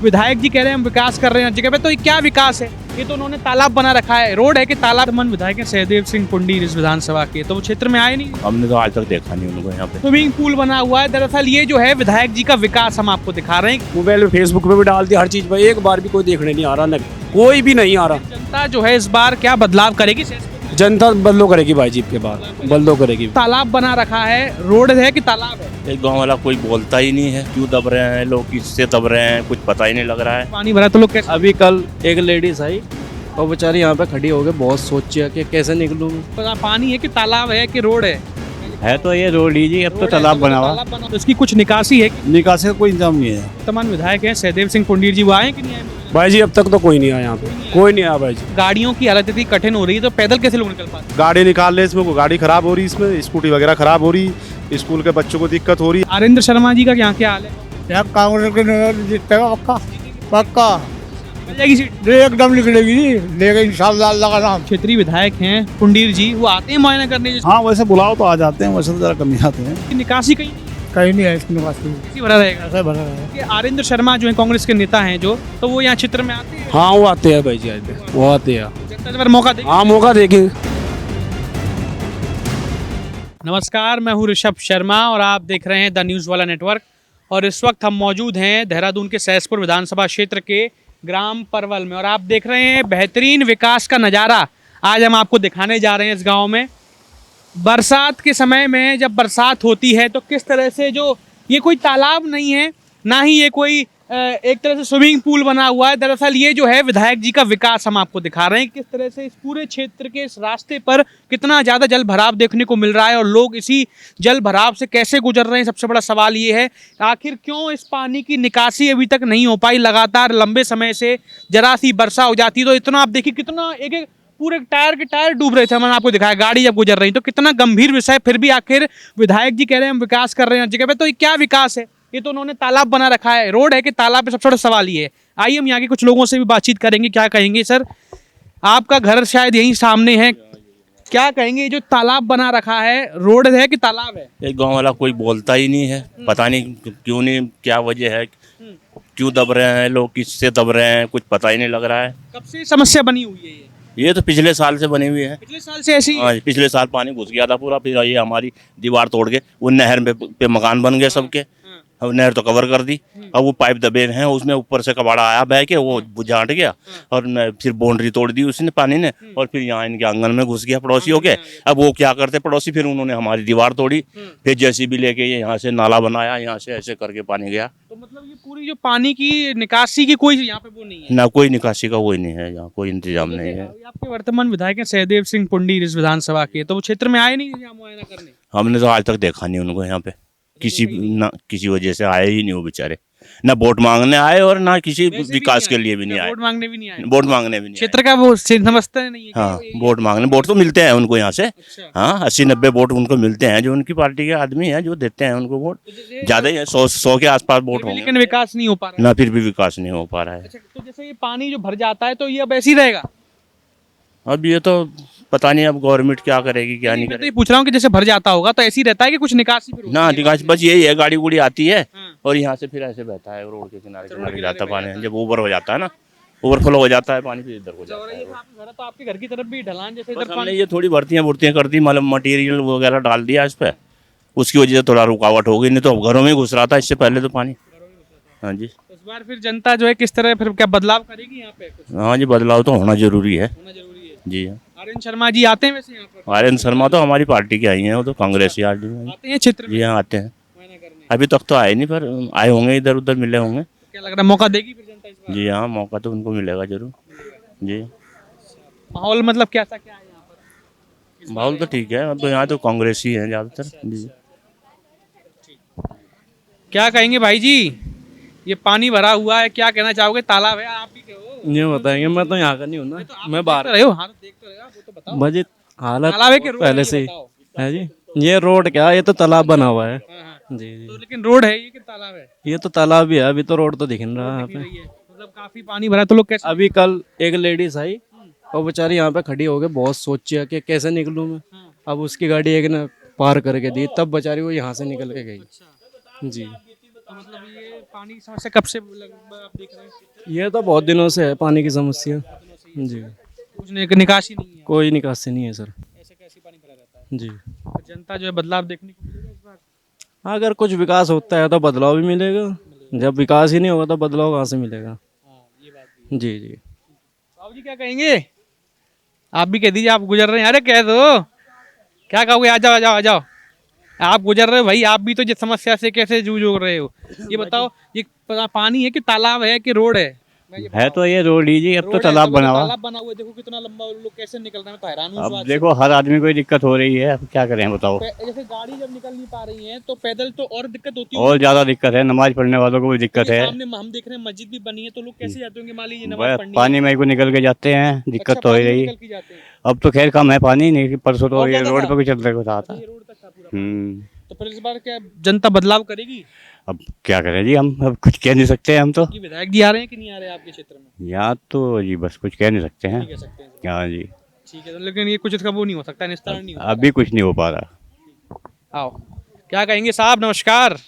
विधायक जी कह रहे हैं हम विकास कर रहे हैं हर जगह पे, तो ये क्या विकास है? ये तो उन्होंने तालाब बना रखा है, रोड है कि तालाब? मन विधायक है सहदेव सिंह पुंडीर इस विधानसभा के, तो वो क्षेत्र में आए नहीं। हमने तो आज तक देखा नहीं उनको यहाँ पे। स्विमिंग पूल बना हुआ है, दरअसल ये जो है विधायक जी का विकास हम आपको दिखा रहे हैं। मोबाइल में फेसबुक पे भी डाल दिया हर चीज पर, एक बार भी कोई देखने नहीं आ रहा, न कोई भी नहीं आ रहा। जनता जो है इस बार क्या बदलाव करेगी? जनता बदलो करेगी भाई, जीप के बाद बदलो करेगी। तालाब बना रखा है, रोड है कि तालाब है? एक गांव वाला कोई बोलता ही नहीं है, क्यों दब रहे हैं लोग, किससे दब रहे हैं, कुछ पता ही नहीं लग रहा है। पानी भरा तो लोग कैसे? अभी कल एक लेडीज आई और बेचारी यहाँ पे खड़ी हो गई, बहुत सोची कि कैसे निकलूँ। पानी है कि तालाब है कि रोड है? तो ये रोड लीजिए, अब तो तालाब बना हुआ। तो इसकी कुछ निकासी है? निकासी का कोई इंतजाम नहीं है। वर्तमान विधायक है सहदेव सिंह पुंडीर जी, वो आए कि नहीं आए? भाई जी अब तक तो कोई नहीं आया यहाँ पे, कोई नहीं आया भाई जी। गाड़ियों की हालत इतनी कठिन हो रही है तो पैदल कैसे लोग निकल पाते? गाड़ी निकाल ले, इसमें गाड़ी खराब हो रही, इसमें स्कूटी वगैरह खराब हो रही, स्कूल के बच्चों को दिक्कत हो रही। आरिंद्र शर्मा जी का यहाँ क्या हाल है? यहाँ कांग्रेस के जीतेगा पक्का, पक्का मिल जाएगी सीट? एकदम निकलेगी जी, लेकिन इंशाल्लाह अल्लाह का नाम। क्षेत्रीय विधायक हैं पुंडीर जी, वो आते हैं मुआयना करने? हाँ वैसे बुलाओ तो आ जाते हैं, वैसे तो जरा कम ही आते हैं। निकासी कहीं कहीं नहीं है इसकी निवासी, नहीं भरा रहेगा? ऐसा भरा है। कि आरिंद्र शर्मा जो है कांग्रेस के नेता हैं जो, तो वो यहाँ क्षेत्र में आते हैं? हाँ वो आते हैं भाई जी, आते वो आते हैं। जनता इस बार मौका देगी? हाँ मौका देंगे। नमस्कार, मैं हूँ ऋषभ शर्मा और आप देख रहे हैं द न्यूज़ वाला नेटवर्क। और इस वक्त हम मौजूद हैं देहरादून के सहसपुर विधानसभा क्षेत्र के ग्राम परवल में, और आप देख रहे हैं बेहतरीन विकास का नज़ारा आज हम आपको दिखाने जा रहे हैं। इस गांव में बरसात के समय में जब बरसात होती है तो किस तरह से, जो ये कोई तालाब नहीं है, ना ही ये कोई एक तरह से स्विमिंग पूल बना हुआ है, दरअसल ये जो है विधायक जी का विकास हम आपको दिखा रहे हैं। किस तरह से इस पूरे क्षेत्र के इस रास्ते पर कितना ज़्यादा जल भराव देखने को मिल रहा है और लोग इसी जल भराव से कैसे गुजर रहे हैं। सबसे बड़ा सवाल ये है आखिर क्यों इस पानी की निकासी अभी तक नहीं हो पाई। लगातार लंबे समय से जरा सी वर्षा हो जाती तो इतना, आप देखिए कितना एक पूरे टायर के टायर डूब रहे थे, मैंने आपको दिखाया, गाड़ी जब गुजर रही तो कितना गंभीर विषय। फिर भी आखिर विधायक जी कह रहे हैं हम विकास कर रहे हैं हर जगह पे, तो ये क्या विकास है? ये तो उन्होंने तालाब बना रखा है, रोड है कि तालाब? पे सबसे बड़ा सवाल ये है। आइए हम यहाँ के कुछ लोगों से भी बातचीत करेंगे, क्या कहेंगे। सर आपका घर शायद यहीं सामने है, क्या कहेंगे? ये जो तालाब बना रखा है, रोड है कि तालाब है? एक गांव वाला कोई बोलता ही नहीं है, पता नहीं क्यों नहीं, क्या वजह है, क्यों दब रहे हैं लोग, किससे दब रहे हैं, कुछ पता ही नहीं लग रहा है। कब से समस्या बनी हुई है ये तो पिछले साल से बनी हुई है। पिछले साल से ऐसी? हाँ, पिछले साल पानी घुस गया था पूरा, फिर ये हमारी दीवार तोड़ के वो नहर पे मकान बन गए सबके। अब नहर तो कवर कर दी, अब वो पाइप दबे हैं उसमें, ऊपर से कबाड़ा आया बह के, वो बुझाट गया और फिर बाउंड्री तोड़ दी उसने पानी ने, और फिर यहाँ इनके आंगन में घुस गया पड़ोसियों के। अब वो क्या करते पड़ोसी, फिर उन्होंने हमारी दीवार तोड़ी, फिर जेसीबी लेके ये यहाँ से नाला बनाया, यहाँ से ऐसे करके पानी गया। तो मतलब ये पूरी जो पानी की निकासी की कोई यहाँ पे वो नहीं है? ना कोई निकासी का वही नहीं है, यहाँ कोई इंतजाम नहीं है। आपके वर्तमान विधायक हैं सहदेव सिंह पुंडीर इस विधानसभा के, तो वो क्षेत्र में आए नहीं यहाँ मुआयना करने? हमने तो आज तक देखा नहीं उनको यहाँ पे, किसी वजह से आए ही नहीं वो बेचारे, ना वोट मांगने आए और ना किसी विकास के लिए भी नहीं आए। वोट मांगने भी नहीं आए? वोट मांगने भी नहीं क्षेत्र का वो समझते नहीं है? हाँ वोट मांगने, वोट तो मिलते हैं उनको यहाँ से। अच्छा। हाँ 80-90 वोट उनको मिलते हैं, जो उनकी पार्टी के आदमी हैं जो देते हैं उनको वोट, ज्यादा ही है, 100 के आसपास वोट होंगे, लेकिन विकास नहीं हो पा रहा है। ना फिर भी विकास नहीं हो पा रहा है। अच्छा, तो जैसे ये पानी जो भर जाता है तो ये अब ऐसे ही रहेगा? अब ये तो पता नहीं अब गवर्नमेंट क्या करेगी क्या नहीं मैं तो करेगी। ये पूछ रहा हूँ कि जैसे भर जाता होगा तो ऐसे ही रहता है कि कुछ निकासी फिर होती ना है? निकास बस यही है, गाड़ी गुड़ी आती है हाँ। और यहाँ से फिर ऐसे बहता है, रोड के किनारे किनारे जाता है पानी, जब ओवर हो जाता है ना, ओवरफ्लो हो जाता है पानी, फिर इधर हो जाता है। तो आपके घर की तरफ भी ढलान जैसे बस इधर हमने ये थोड़ी भर्तियाँ कर दी, मतलब मटेरियल वगैरह डाल दिया इस पे, उसकी वजह से थोड़ा रुकावट हो गई, नहीं तो घरों में घुस रहा था इससे पहले तो पानी। हाँ जी, इस बार फिर जनता जो है किस तरह फिर क्या बदलाव करेगी यहाँ पे? कुछ हाँ जी, बदलाव तो होना जरूरी है। होना जरूरी है। जी हाँ, आर्यन शर्मा जी आते हैं वैसे यहाँ पर? आर्यन शर्मा तो हमारी पार्टी के आई हैं, वो तो कांग्रेस आदमी हैं। आते हैं क्षेत्र में जी हाँ आते हैं, मुआयना करने? अभी तक तो आए नहीं, पर आए होंगे, इधर उधर मिले होंगे। क्या लग रहा है मौका देगी फिर जनता इस बार? जी हाँ, मौका तो उनको मिलेगा जरूर। जी माहौल मतलब कैसा क्या है यहाँ पर? माहौल तो ठीक है, अब तो यहाँ तो कांग्रेस ही है ज़्यादातर। जी क्या कहेंगे भाई जी, ये पानी भरा हुआ है, क्या कहना चाहोगे? तालाब है, आप भी कहो। ये बताएंगे, मैं तो यहाँ का नहीं हूँ ना, मैं बाहर। रहे हो? हाँ तो देखते रहे, आप वो तो बताओ। मुझे हालत तालाब है कि रोड है, पहले ये से ही बताओ। है जी। ये रोड क्या, ये तो तालाब बना हुआ है। हाँ, हाँ। जी जी, तो लेकिन रोड है ये कि तालाब है? ये तो तालाब ही है, अभी तो रोड तो दिख नहीं रहा है यहाँ दिख पे। रही है। मतलब काफी पानी भरा तो लोग कैसे? अभी कल एक लेडीज आई और बेचारी यहाँ पे खड़ी हो गई, बहुत सोची कि कैसे निकलूँ मैं। अब उसकी गाड़ी एक ने पार करके दी, तब बेचारी वो यहाँ से निकल के गई। जी, तो मतलब ये पानी की समस्या कब से आप देख रहे हैं? ये तो बहुत दिनों से है पानी की समस्या जी। कुछ निकासी नहीं है, कोई निकासी नहीं है सर ऐसे कैसे पानी भरा रहता है? जी। तो जनता जो है बदलाव देखने को मिलेगा इस बार? अगर कुछ विकास होता है तो बदलाव भी मिलेगा, जब विकास ही नहीं होगा तो बदलाव कहाँ से मिलेगा। हाँ, ये बात भी है। जी जी। बाबू जी क्या कहेंगे? आप भी कह दीजिए, आप गुजर रहे हैं। अरे कह दो, क्या कहोगे? आ जाओ आ जाओ आ जाओ। आप गुजर रहे हो भाई, आप भी तो जिस समस्या से कैसे जूझ रहे हो, ये बताओ। ये पानी है कि तालाब है कि रोड है? है तो ये रोड लीजिए, अब तो रोड है, तालाब तो बना हुआ। तालाब बना हुआ है, देखो कितना लंबा, लोग कैसे निकल रहे हैं, मैं तो हैरान हूँ इस अब बात से। देखो हर आदमी को ही दिक्कत हो रही है, अब क्या करें बताओ। जैसे गाड़ी जब निकल नहीं पा रही है तो पैदल तो और दिक्कत होती और ज्यादा दिक्कत है, नमाज पढ़ने वालों को भी दिक्कत है। सामने हम देख रहे हैं मस्जिद भी बनी है, तो लोग कैसे जाते होंगे? मान लीजिए नमाज वह पढ़नी पानी है। में को निकल के जाते हैं, दिक्कत अच्छा, तो हो पानी में रही निकल है। के जाते हैं। अब तो खैर कम है पानी, नहीं परसों तो और ये ज्यादा रोड था? पर भी चल रहा था। ये रोड तक था पूरा। हम्म। तो फिर इस बार क्या जनता बदलाव करेगी? अब क्या करें जी, हम अब कुछ कह नहीं सकते हम तो। कि विधायक जी आ रहे हैं कि नहीं आ रहे हैं आपके क्षेत्र में? यहाँ तो जी बस कुछ कह नहीं सकते हैं। नहीं कह सकते हैं। हाँ जी, ठीक है, लेकिन ये कुछ इसका वो नहीं हो सकता, निस्तारण नहीं हो सकता। अभी कुछ नहीं हो पा रहा। आओ, क्या कहेंगे साहब? नमस्कार।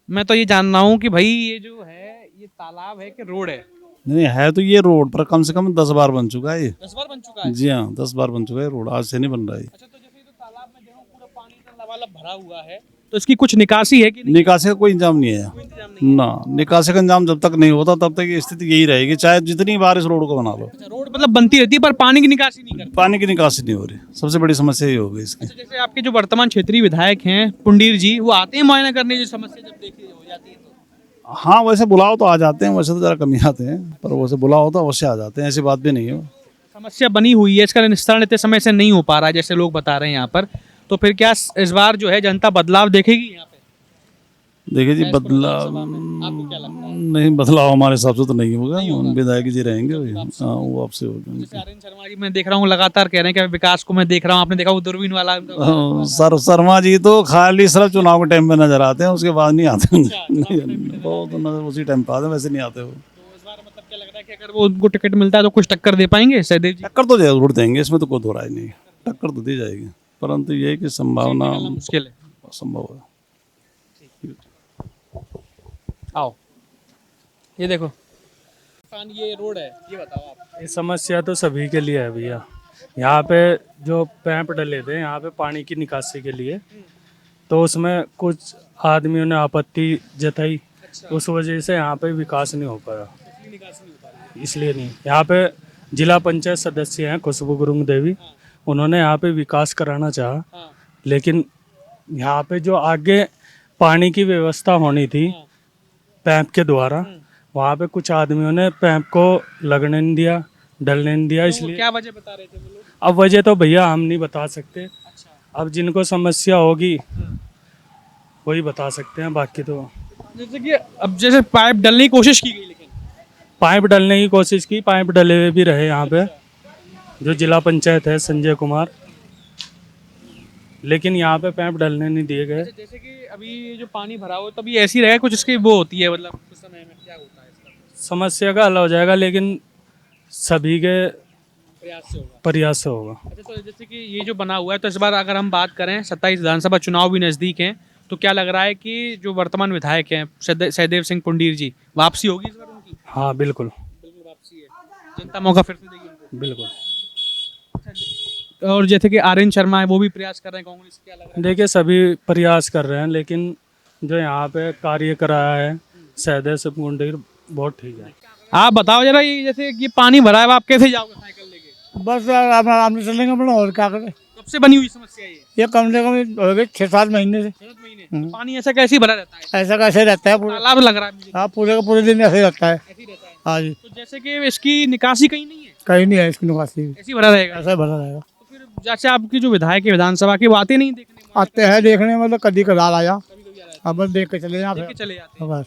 मैं तो ये जान रहा हूँ कि भाई ये जो है ये तालाब है कि रोड है? नहीं है तो ये रोड पर कम से कम 10 बार बन चुका है ये। 10 बार बन चुका है? जी हाँ, 10 बार बन चुका है रोड, आज से नहीं बन रहा है। अच्छा, तो जैसे ये तो तालाब में देखो पूरा पानी इतना लबालब भरा हुआ है, तो इसकी कुछ निकासी है कि नहीं? निकासी का कोई इंतजाम नहीं है कोई इंतजाम नहीं है। ना। निकासी का इंतजाम जब तक नहीं होता तब तक ये स्थिति यही रहेगी, चाहे जितनी बार इस रोड को बना लो। अच्छा, रोड मतलब बनती रहती है पर पानी की निकासी नहीं करती। पानी की निकासी नहीं हो रही, सबसे बड़ी समस्या ये हो गई इसकी। अच्छा, जैसे आपके जो वर्तमान क्षेत्रीय विधायक हैं पुंडीर जी, वो आते हैं मुआयना करने, जो समस्या जब देखी हो जाती है तो? हाँ वैसे बुलाओ तो आ जाते हैं, वैसे तो जरा कम ही आते हैं, पर वैसे बुलाओ तो अवश्य आ जाते हैं, ऐसी बात भी नहीं है। समस्या बनी हुई है, इसका निस्तारण इतने समय से नहीं हो पा रहा है जैसे लोग बता रहे हैं यहाँ पर, तो फिर क्या इस बार जो है जनता बदलाव देखेगी यहाँ पे? देखिए जी, विधानसभा बदलाव में आपको क्या लगता है? नहीं, बदलाव हमारे हिसाब से तो नहीं होगा, नहीं होगा। विधायक जी रहेंगे वही। हाँ वो आपसे होगा। जैसे आर्यन शर्मा जी मैं देख रहा हूँ लगातार कह रहे हैं कि विकास को मैं देख रहा हूँ, आपने देखा वो दूरबीन वाला शर्मा जी तो खाली सिर्फ चुनाव के टाइम में नजर आते हैं, उसके बाद नहीं आते। वो तो नजर उसी टाइम पे आते हैं, वैसे नहीं आते वो। तो इस बार मतलब क्या लग रहा है कि अगर वो उनको टिकट मिलता है तो कुछ टक्कर दे पाएंगे सहदेव जी? टक्कर तो जरूर देंगे, इसमें तो कोई दो राय नहीं, टक्कर तो दी जाएगी, परंतु ये है कि संभावना मुश्किल है। असंभव है। आओ, ये देखो पानी, ये रोड है, ये बताओ आप। ये समस्या तो सभी के लिए है भैया। यहाँ पे जो पैप डले थे यहाँ पे पानी की निकासी के लिए, तो उसमें कुछ आदमियों ने आपत्ति जताई, उस वजह से यहाँ पे विकास नहीं हो पाया। इसलिए नहीं, यहाँ पे जिला पंचायत सदस्य हैं खुशबू गुरुंग देवी, उन्होंने यहाँ पे विकास कराना चाहा, लेकिन यहाँ पे जो आगे पानी की व्यवस्था होनी थी पैप के द्वारा, वहाँ पे कुछ आदमियों ने पैप को लगने नहीं दिया, डलने नहीं दिया, इसलिए। क्या वजह बता रहे थे वो लोग? अब वजह तो भैया हम नहीं बता सकते, अब जिनको समस्या होगी वही बता सकते हैं, बाकी तो। जैसे कि अब जैसे पाइप डलने की कोशिश की गई, लेकिन पाइप डलने की कोशिश की, पाइप डले हुए भी रहे यहाँ पे, जो जिला पंचायत है संजय कुमार, लेकिन यहाँ पे पाइप डलने नहीं दिए गए। जैसे कि अभी ये जो पानी भरा हो तभी ऐसी रहेगा, कुछ इसकी वो होती है, मतलब कुछ समय में क्या होता है इसका? समस्या का हल हो जाएगा, लेकिन सभी के प्रयास से होगा। प्रयास से होगा। अच्छा, तो जैसे कि ये जो बना हुआ है, तो इस बार अगर हम बात करें 27 विधानसभा चुनाव भी नज़दीक हैं, तो क्या लग रहा है कि जो वर्तमान विधायक हैं सहदेव सिंह पुंडीर जी, वापसी होगी इस बार उनकी? हाँ बिल्कुल बिल्कुल वापसी है, जनता मौका फिर से देगी उनको। बिल्कुल। और जैसे कि आर्यन शर्मा है वो भी प्रयास कर रहे हैं, कांग्रेस, क्या लग रहा है? देखिए सभी प्रयास कर रहे हैं, लेकिन जो यहाँ पे कार्य कराया है सहदेव सिंह पुंडीर बहुत ठीक है। आप बताओ जरा, ये जैसे ये पानी भरा है, आप कैसे जाओगे साइकिल लेके? बस आराम से चलेंगे अपना, और क्या करें। कब से बनी हुई समस्या ये? कम से कम हो गए 6-7 महीने से। 7 महीने। तो पानी ऐसा कैसे ही भरा रहता है? ऐसा कैसे रहता है पूरा? तालाब लग रहा है मुझे। हाँ, पूरे का पूरे दिन ऐसे ही रहता है। ऐसे ही रहता है। हाँ जी, तो जैसे कि इसकी निकासी कहीं नहीं है, कहीं नहीं है इसकी निकासी, ऐसे ही भरा रहेगा। ऐसा ही भरा रहेगा। तो फिर जैसे आपकी जो विधायक है विधानसभा की, वो आते नहीं देखने में? आते हैं देखने में, तो कभी कदार आया, कभी-कभी आ जाते अब बस देख के चले जाते हैं, देख के चले जाते हैं। बस।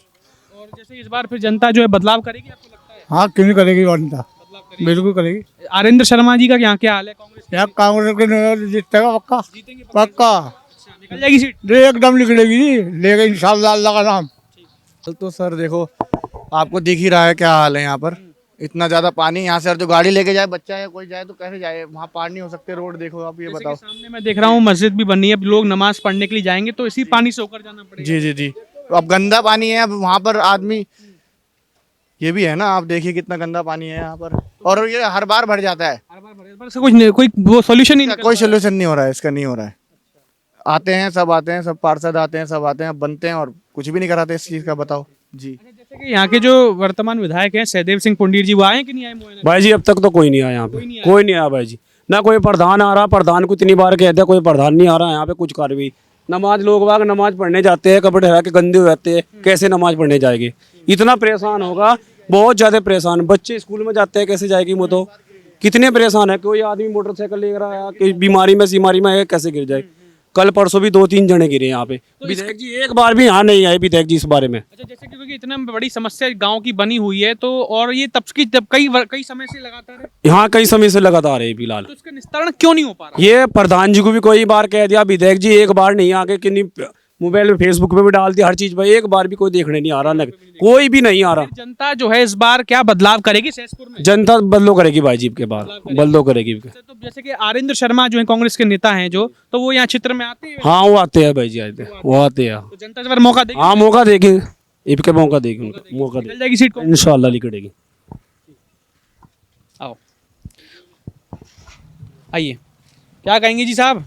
और जैसे इस बार फिर जनता जो है बदलाव करेगी, आपको लगता है? हाँ, क्यों नहीं करेगी जनता, बदलाव करेगी। बिल्कुल करेगी। आरिंद्र शर्मा जी का यहाँ क्या हाल है? कांग्रेस यहाँ कांग्रेस के जीतेगा पक्का, जीतेंगे? पक्का निकल जाएगी सीट? एकदम निकलेगी जी, लेकिन इंशाल्लाह अल्लाह का नाम। तो सर देखो, आपको दिख ही रहा है क्या हाल है यहाँ पर, इतना ज्यादा पानी यहाँ से, जो गाड़ी लेके जाए बच्चा या कोई जाए तो कैसे जाए, वहाँ पार नहीं हो सकते, रोड देखो आप, ये जैसे बताओ। कि सामने मैं देख रहा हूँ मस्जिद भी बनी है, लोग नमाज पढ़ने के लिए जाएंगे तो इसी पानी से होकर जाना पड़ेगा। जी जी जी, अब गंदा पानी है, अब वहाँ पर आदमी, ये भी है ना, आप देखिए कितना गंदा पानी है यहाँ पर, और ये हर बार भर जाता है। हर बार भरे पर इसका कोई वो सॉल्यूशन नहीं निकल कोई पा रहा है। सोल्यूशन नहीं हो रहा है इसका, नहीं हो रहा है। आते हैं सब पार्षद आते हैं, सब आते हैं, बनते हैं और कुछ भी नहीं कराते इस चीज़ का, बताओ जी। अच्छा, जैसे कि यहाँ के जो वर्तमान विधायक हैं सहदेव सिंह पुंडीर जी, वो आए कि नहीं आए मुआयना? भाई जी अब तक तो कोई नहीं आया यहाँ पे, कोई नहीं आया। कोई नहीं आया भाई जी। ना कोई प्रधान आ रहा, प्रधान को इतनी बार कह दिया, कोई प्रधान नहीं आ रहा यहाँ पे कुछ कार्रवाई। नमाज लोग बाग नमाज पढ़ने जाते हैं, कपड़े हरा के गंदे हो जाते हैं, कैसे नमाज पढ़ने जाएंगे? इतना परेशान होगा, बहुत ज़्यादा परेशान। बच्चे स्कूल में जाते हैं, कैसे जाएगी वो? तो कितने परेशान है। कोई आदमी मोटरसाइकिल लेकर आया कि बीमारी में है, कैसे गिर जाए? कल परसों भी 2-3 जने गिरे यहाँ पे। विधायक जी एक बार भी यहाँ नहीं आए, विधायक जी इस बारे में। अच्छा, जैसे कि क्योंकि इतना बड़ी समस्या गांव की बनी हुई है, तो और ये तब कई समय से लगातार है, यहाँ कई समय से लगातार है फिलहाल। तो इसका निस्तारण क्यों नहीं हो पा रहा? ये प्रधान जी को भी कोई बार कह दिया, विधायक जी एक बार नहीं आके, कि मोबाइल में फेसबुक पे भी डाल दिया हर चीज पर, एक बार भी कोई देखने नहीं आ रहा, न कोई भी नहीं आ रहा। जनता जो है इस बार क्या बदलाव करेगी सहसपुर में? जनता बदलो करेगी भाई जी के बाद, बदलो करेगी। तो जैसे कि आरिंद्र शर्मा जो है कांग्रेस के नेता हैं जो, तो वो यहाँ चित्र में आते हैं। हाँ वो आते हैं भाई जी, आते हैं, वो आते हैं। तो जनता इस बार मौका देगी? हाँ मौका देगी, इनके मौका देगी, उनको मौका निकल देगी, जाएगी सीट को। इंशाल्लाह निकलेगी। आओ आइए, क्या कहेंगे जी साहब?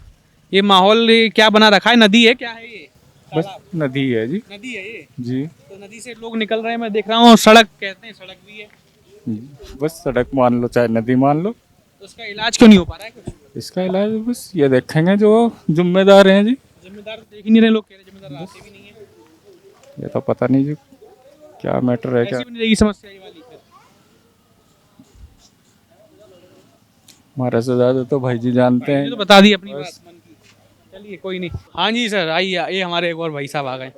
ये माहौल क्या बना रखा है? नदी है, क्या है ये? बस नदी है जी। नदी है ये, जी तो नदी से लोग निकल रहे हैं, मैं देख रहा हूँ। सड़क कहते हैं, सड़क भी है, बस सड़क मान लो चाहे नदी मान लो, तो उसका इलाज क्यों नहीं हो पा रहा है कुछ? इसका इलाज बस ये देखेंगे जो जिम्मेदार हैं जी। जिम्मेदार देख ही नहीं रहे लोग, कह रहे जिम्मेदार आते भी नहीं है। ये तो पता नहीं जी क्या मैटर है, क्या ऐसी भी नहीं रहेगी समस्या ये वाली फिर। हमारे से ज्यादा तो भाई जी जानते ये हैं। तो बता दी अपनी बात मन की। चलिए कोई नहीं। हाँ जी सर, आइए, ये हमारे एक और भाई साहब आ गए।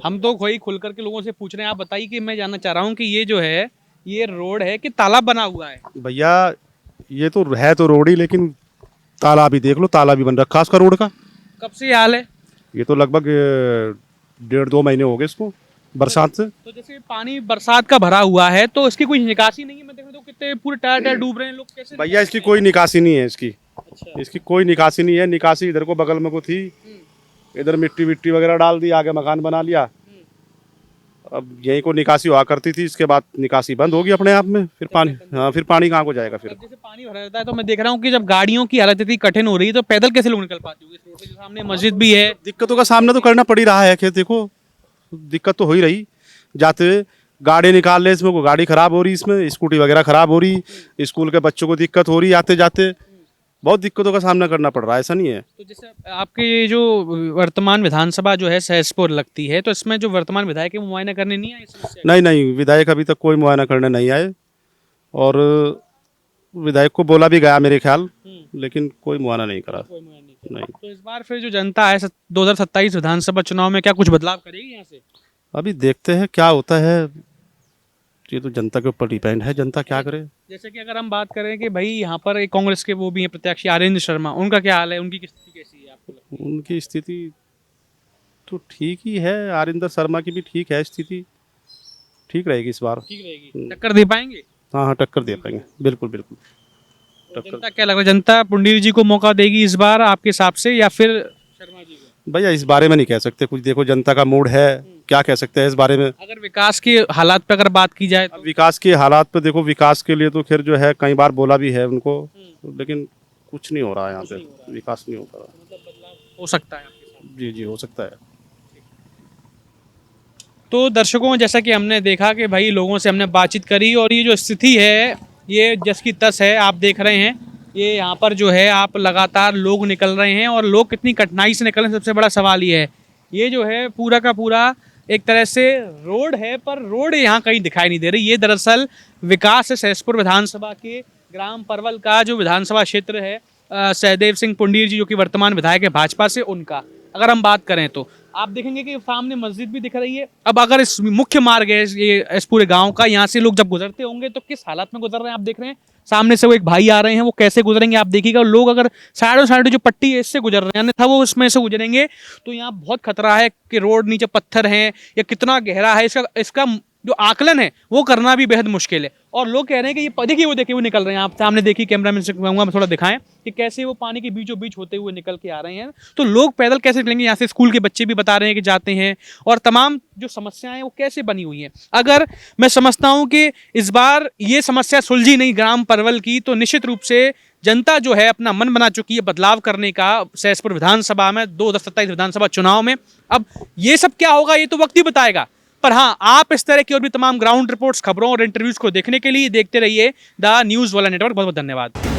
हम तो कोई खुल करके लोगों से पूछ रहे हैं, आप बताइए कि मैं जानना चाह रहा हूँ कि ये जो है, ये रोड है कि तालाब बना हुआ है? भैया ये तो है तो रोड ही, लेकिन तालाब ही देख लो, तालाब ही बन रखा उसका रोड का। कब से ये हाल है? ये तो लगभग 1.5-2 महीने हो गए इसको, बरसात से। तो जैसे पानी बरसात का भरा हुआ है, तो इसकी कोई निकासी नहीं है? मैं देख रहा हूँ कितने पूरे टायर टायर डूब रहे हैं, लोग कैसे? भैया इसकी कोई निकासी नहीं है, इसकी कोई निकासी नहीं है। निकासी इधर को बगल में को थी, इधर मिट्टी विट्टी वगैरह डाल दी, आगे मकान बना लिया। अब यहीं को निकासी हुआ करती थी, इसके बाद निकासी बंद होगी अपने आप में। फिर पानी, हाँ फिर पानी कहाँ को जाएगा फिर? जैसे पानी भरा रहता है, तो मैं देख रहा हूँ कि जब गाड़ियों की हालत इतनी कठिन हो रही है, तो पैदल कैसे लोग निकल पाते होंगे इस रोड पे? जो सामने मस्जिद भी है। दिक्कतों का सामना तो करना पड़ ही रहा है। कि देखो दिक्कत तो हो ही रही, जाते हुए गाड़ी निकाल ले, इसमें को गाड़ी खराब हो रही, इसमें स्कूटी वगैरह खराब हो रही, स्कूल के बच्चों को दिक्कत हो रही, आते जाते बहुत दिक्कतों का सामना करना पड़ रहा है, ऐसा नहीं है। तो जैसे आपके ये जो वर्तमान विधानसभा जो है सहसपुर लगती है, तो इसमें जो वर्तमान विधायक है वो मुआयना करने नहीं आए इस समस्या का? नहीं, विधायक अभी तक कोई मुआयना करने नहीं आए, और विधायक को बोला भी गया मेरे ख्याल, लेकिन कोई मुआयना नहीं करा। कोई मुआयना नहीं किया। नहीं, तो इस बार फिर जो जनता है 2027 विधानसभा चुनाव में क्या कुछ बदलाव करेगी यहाँ से? अभी देखते हैं क्या होता है। ये तो जनता के ऊपर डिपेंड है, जनता क्या करे। जैसे कि अगर हम बात करें कि भाई यहाँ पर एक कांग्रेस के वो भी हैं प्रत्याशी आरिंद्र शर्मा, उनका क्या हाल है? उनकी स्थिति कैसी है आपको लगता है? उनकी स्थिति तो ठीक ही है, आरिंदर शर्मा की भी ठीक है स्थिति, ठीक रहेगी इस बार। ठीक रहेगी, टक्कर दे पाएंगे? हाँ, टक्कर दे पाएंगे, बिल्कुल टक्कर। जनता क्या लग रहा है, जनता पुंडीर जी को मौका देगी इस बार आपके हिसाब से, या फिर शर्मा जी को? भैया इस बारे में नहीं कह सकते कुछ, देखो जनता का मूड है, क्या कह सकते हैं इस बारे में। अगर विकास के हालात पर अगर बात की जाए अब तो? विकास के हालात पे देखो, विकास के लिए तो खैर जो है कई बार बोला भी है उनको, लेकिन कुछ नहीं हो रहा है यहाँ पे, विकास नहीं हो पा रहा। मतलब बदलाव हो सकता है आपके साथ? जी हो सकता है। तो दर्शकों, जैसा कि हमने देखा कि भाई लोगों से हमने बातचीत करी, और ये जो स्थिति है ये जस की तस है, आप देख रहे हैं। ये यहाँ पर जो है आप लगातार लोग निकल रहे हैं, और लोग कितनी कठिनाई से निकल रहे हैं, सबसे बड़ा सवाल ये है। ये जो है पूरा का पूरा एक तरह से रोड है, पर रोड यहाँ कहीं दिखाई नहीं दे रही। ये दरअसल विकास है सहसपुर विधानसभा के ग्राम परवल का जो विधानसभा क्षेत्र है, सहदेव सिंह पुंडीर जी जो कि वर्तमान विधायक है भाजपा से, उनका अगर हम बात करें तो आप देखेंगे कि सामने मस्जिद भी दिख रही है। अब अगर इस मुख्य मार्ग है ये इस पूरे गांव का, यहाँ से लोग जब गुजरते होंगे तो किस हालत में गुजर रहे हैं आप देख रहे हैं। सामने से वो एक भाई आ रहे हैं, वो कैसे गुजरेंगे आप देखिएगा। लोग अगर साइडों जो पट्टी है इससे गुजर रहे हैं, अन्यथा वो इसमें से गुजरेंगे तो यहाँ बहुत खतरा है कि रोड नीचे पत्थर हैं या कितना गहरा है। इसका जो आकलन है वो करना भी बेहद मुश्किल है। और लोग कह रहे हैं कि ये देखिए वो निकल रहे हैं, आप सामने देखिए, कैमरामैन से कहूंगा मैं थोड़ा दिखाएं कि कैसे वो पानी के बीचों बीच होते हुए निकल के आ रहे हैं। तो लोग पैदल कैसे निकलेंगे, यहाँ से स्कूल के बच्चे भी बता रहे हैं कि जाते हैं, और तमाम जो समस्याएं हैं वो कैसे बनी हुई हैं। अगर मैं समझता हूँ कि इस बार ये समस्या सुलझी नहीं ग्राम परवल की, तो निश्चित रूप से जनता जो है अपना मन बना चुकी है बदलाव करने का सहसपुर विधानसभा में 2027 विधानसभा चुनाव में। अब ये सब क्या होगा ये तो वक्त ही बताएगा, पर हाँ, आप इस तरह की और भी तमाम ग्राउंड रिपोर्ट्स, खबरों और इंटरव्यूज को देखने के लिए देखते रहिए द न्यूज़ वाला नेटवर्क। बहुत बहुत धन्यवाद।